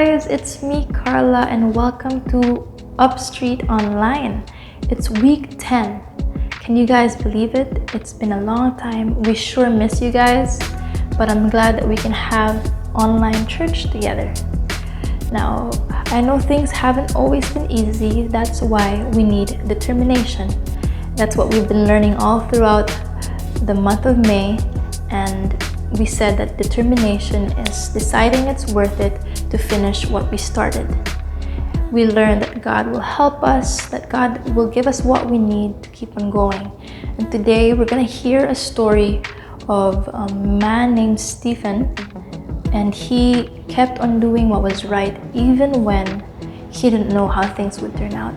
guys, it's me Carla and welcome to UPSTREET Online. It's week 10. Can you guys believe it? It's been a long time. We sure miss you guys, but I'm glad that we can have online church together. Now, I know things haven't always been easy. That's why we need determination. That's what we've been learning all throughout the month of May, and we said that determination is deciding it's worth it to finish what we started. We learned that God will help us, that God will give us what we need to keep on going. And today we're going to hear a story of a man named Stephen, and he kept on doing what was right even when he didn't know how things would turn out.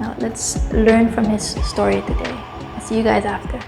Now let's learn from his story today. I'll see you guys after.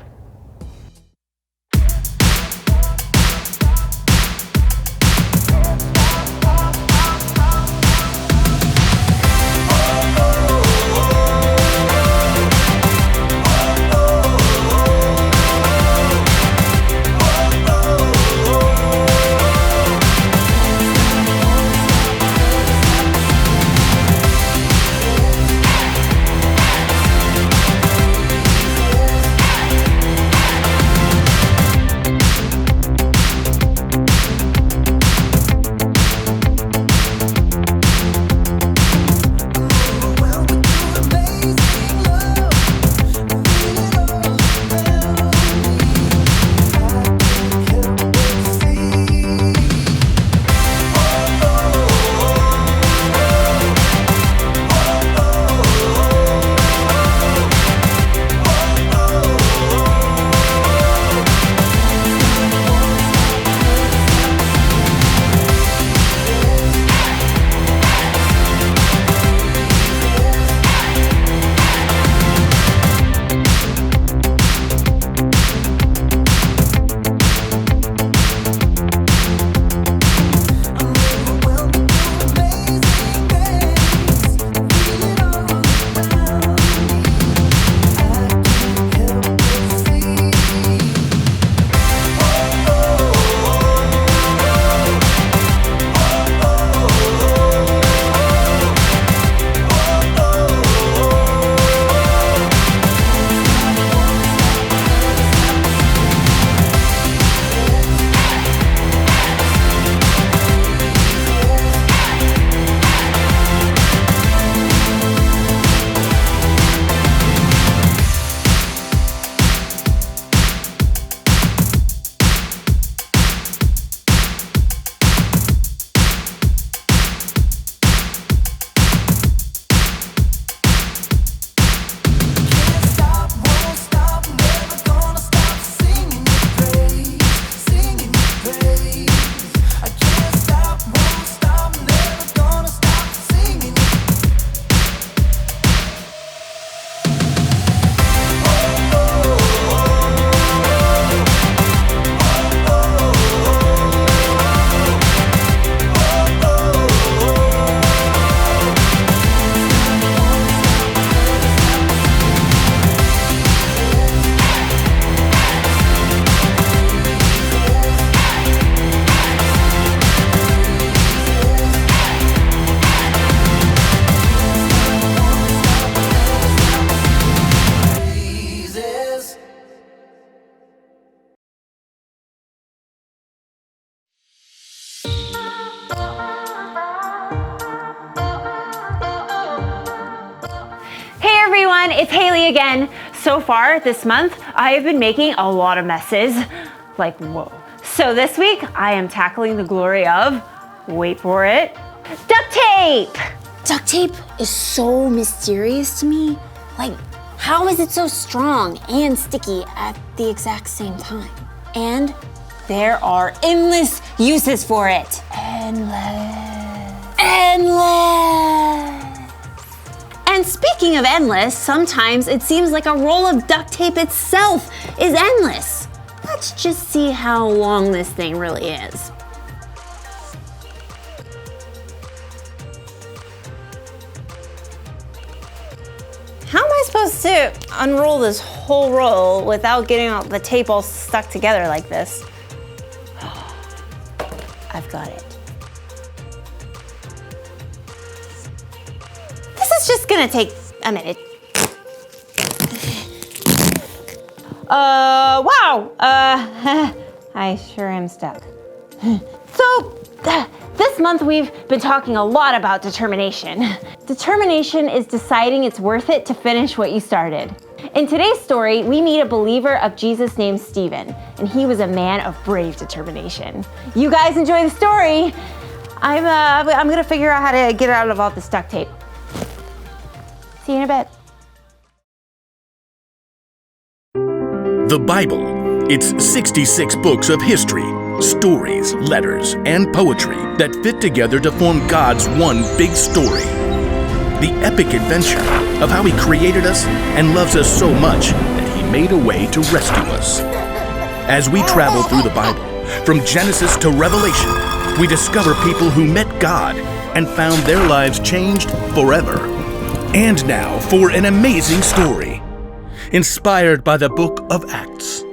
It's Haley again. So far this month, I have been making a lot of messes. Like, whoa. So this week, I am tackling the glory of, wait for it, duct tape! Duct tape is so mysterious to me. Like, how is it so strong and sticky at the exact same time? And there are endless uses for it. Endless. And speaking of endless, sometimes it seems like a roll of duct tape itself is endless. Let's just see how long this thing really is. How am I supposed to unroll this whole roll without getting all the tape all stuck together like this? I've got it. It's just gonna take a minute. Wow. I sure am stuck. So, this month we've been talking a lot about determination. Determination is deciding it's worth it to finish what you started. In today's story, we meet a believer of Jesus named Stephen, and he was a man of brave determination. You guys enjoy the story. I'm gonna figure out how to get out of all this duct tape. See you in a bit. The Bible. It's 66 books of history, stories, letters, and poetry that fit together to form God's one big story. The epic adventure of how He created us and loves us so much that He made a way to rescue us. As we travel through the Bible, from Genesis to Revelation, we discover people who met God and found their lives changed forever. And now for an amazing story, inspired by the book of Acts,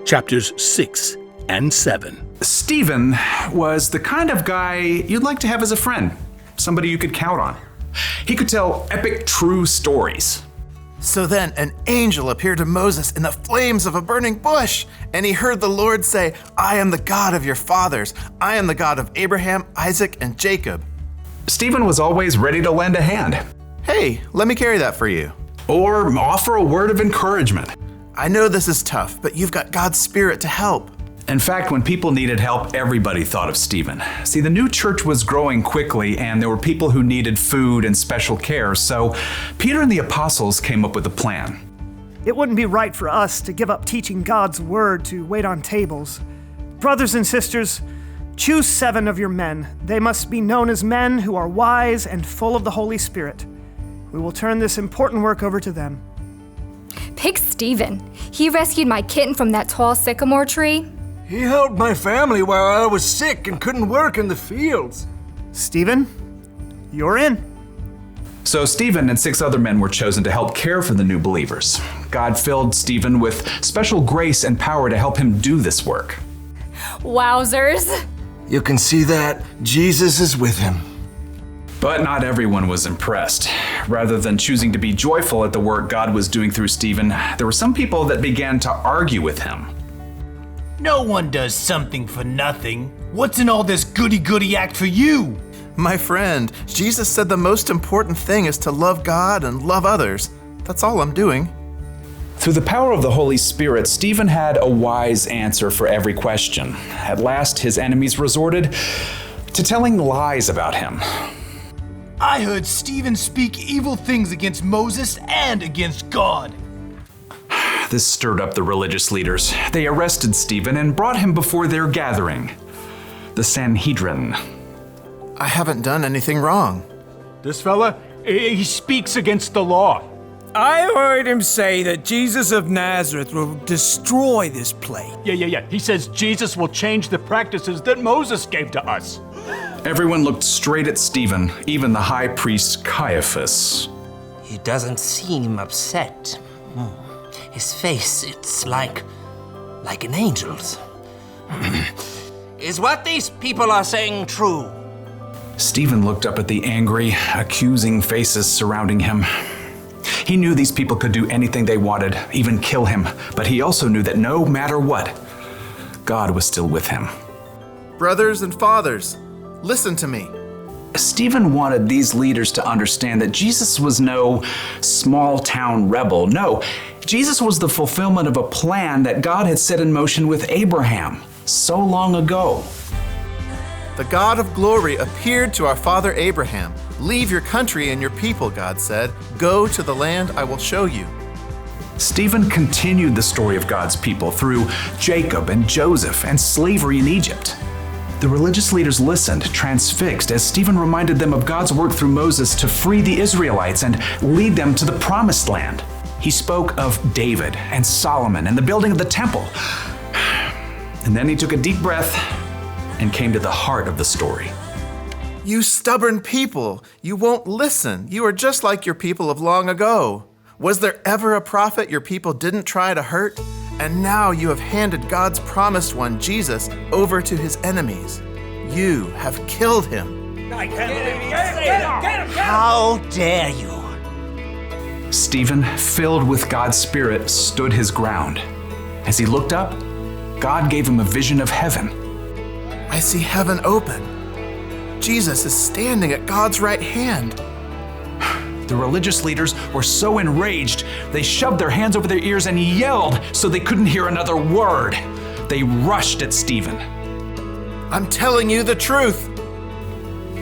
chapters 6 and 7. Stephen was the kind of guy you'd like to have as a friend, somebody you could count on. He could tell epic true stories. So then an angel appeared to Moses in the flames of a burning bush, and he heard the Lord say, "I am the God of your fathers. I am the God of Abraham, Isaac, and Jacob." Stephen was always ready to lend a hand. Hey, let me carry that for you. Or offer a word of encouragement. I know this is tough, but you've got God's Spirit to help. In fact, when people needed help, everybody thought of Stephen. See, the new church was growing quickly, and there were people who needed food and special care, so Peter and the apostles came up with a plan. It wouldn't be right for us to give up teaching God's word to wait on tables. Brothers and sisters, choose 7 of your men. They must be known as men who are wise and full of the Holy Spirit. We will turn this important work over to them. Pick Stephen. He rescued my kitten from that tall sycamore tree. He helped my family while I was sick and couldn't work in the fields. Stephen, you're in. So Stephen and 6 other men were chosen to help care for the new believers. God filled Stephen with special grace and power to help him do this work. Wowzers. You can see that Jesus is with him. But not everyone was impressed. Rather than choosing to be joyful at the work God was doing through Stephen, there were some people that began to argue with him. No one does something for nothing. What's in all this goody-goody act for you? My friend, Jesus said the most important thing is to love God and love others. That's all I'm doing. Through the power of the Holy Spirit, Stephen had a wise answer for every question. At last, his enemies resorted to telling lies about him. I heard Stephen speak evil things against Moses and against God. This stirred up the religious leaders. They arrested Stephen and brought him before their gathering, the Sanhedrin. I haven't done anything wrong. This fella, he speaks against the law. I heard him say that Jesus of Nazareth will destroy this place. Yeah. He says Jesus will change the practices that Moses gave to us. Everyone looked straight at Stephen, even the high priest Caiaphas. He doesn't seem upset. His face, it's like an angel's. Is what these people are saying true? Stephen looked up at the angry, accusing faces surrounding him. He knew these people could do anything they wanted, even kill him, but he also knew that no matter what, God was still with him. Brothers and fathers, listen to me. Stephen wanted these leaders to understand that Jesus was no small-town rebel. No, Jesus was the fulfillment of a plan that God had set in motion with Abraham so long ago. The God of glory appeared to our father Abraham. Leave your country and your people, God said. Go to the land I will show you. Stephen continued the story of God's people through Jacob and Joseph and slavery in Egypt. The religious leaders listened, transfixed, as Stephen reminded them of God's work through Moses to free the Israelites and lead them to the promised land. He spoke of David and Solomon and the building of the temple. And then he took a deep breath and came to the heart of the story. You stubborn people, you won't listen. You are just like your people of long ago. Was there ever a prophet your people didn't try to hurt? And now you have handed God's promised one, Jesus, over to his enemies. You have killed him. How dare you? Stephen, filled with God's Spirit, stood his ground. As he looked up, God gave him a vision of heaven. I see heaven open. Jesus is standing at God's right hand. The religious leaders were so enraged, they shoved their hands over their ears and yelled so they couldn't hear another word. They rushed at Stephen. I'm telling you the truth.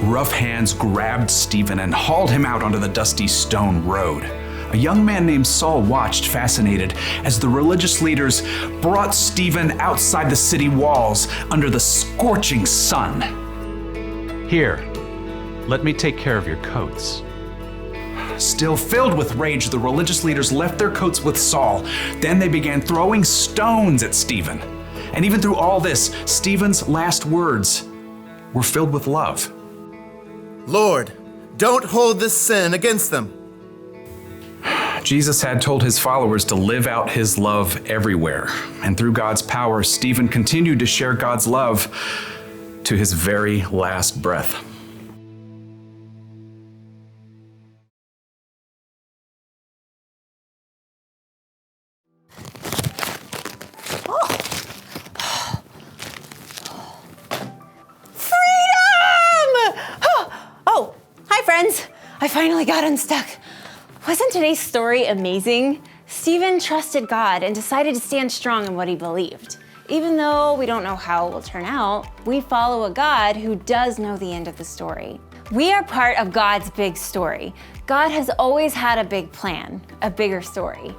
Rough hands grabbed Stephen and hauled him out onto the dusty stone road. A young man named Saul watched, fascinated, as the religious leaders brought Stephen outside the city walls under the scorching sun. Here, let me take care of your coats. Still filled with rage, the religious leaders left their coats with Saul. Then they began throwing stones at Stephen. And even through all this, Stephen's last words were filled with love. Lord, don't hold this sin against them. Jesus had told his followers to live out his love everywhere. And through God's power, Stephen continued to share God's love to his very last breath. Friends, I finally got unstuck. Wasn't today's story amazing? Stephen trusted God and decided to stand strong in what he believed. Even though we don't know how it will turn out, we follow a God who does know the end of the story. We are part of God's big story. God has always had a big plan, a bigger story.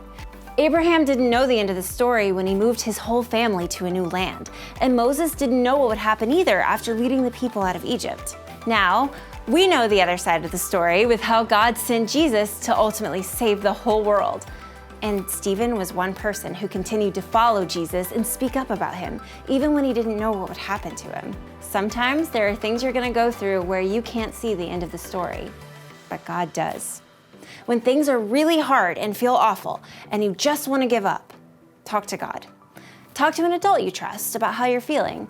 Abraham didn't know the end of the story when he moved his whole family to a new land, and Moses didn't know what would happen either after leading the people out of Egypt. Now, we know the other side of the story with how God sent Jesus to ultimately save the whole world. And Stephen was one person who continued to follow Jesus and speak up about him, even when he didn't know what would happen to him. Sometimes there are things you're gonna go through where you can't see the end of the story, but God does. When things are really hard and feel awful, and you just wanna give up, talk to God. Talk to an adult you trust about how you're feeling.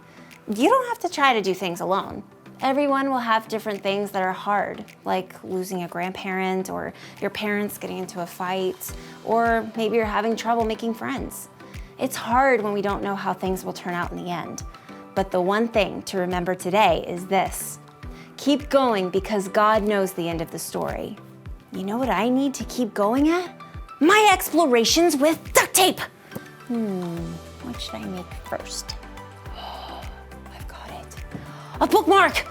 You don't have to try to do things alone. Everyone will have different things that are hard, like losing a grandparent, or your parents getting into a fight, or maybe you're having trouble making friends. It's hard when we don't know how things will turn out in the end. But the one thing to remember today is this: keep going because God knows the end of the story. You know what I need to keep going at? My explorations with duct tape! What should I make first? I've got it. A bookmark!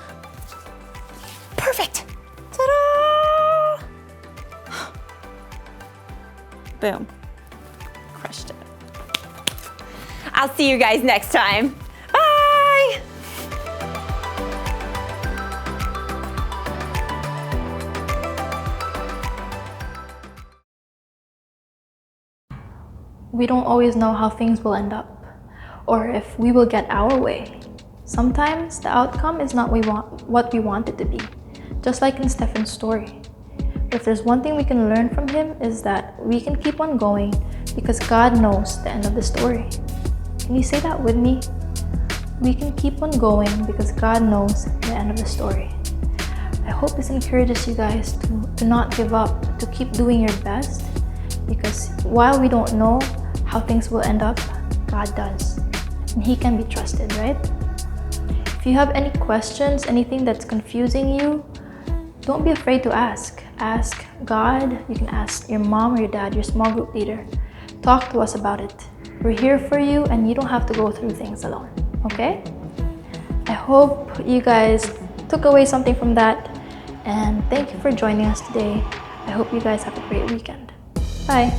Perfect! Ta-da! Boom. Crushed it. I'll see you guys next time. Bye! We don't always know how things will end up, or if we will get our way. Sometimes the outcome is not what we want it to be, just like in Stephen's story. But if there's one thing we can learn from him is that we can keep on going because God knows the end of the story. Can you say that with me? We can keep on going because God knows the end of the story. I hope this encourages you guys to not give up, to keep doing your best, because while we don't know how things will end up, God does. And He can be trusted, right? If you have any questions, anything that's confusing you, don't be afraid to ask. Ask God. You can ask your mom or your dad, your small group leader. Talk to us about it. We're here for you and you don't have to go through things alone, okay? I hope you guys took away something from that, and thank you for joining us today. I hope you guys have a great weekend. Bye.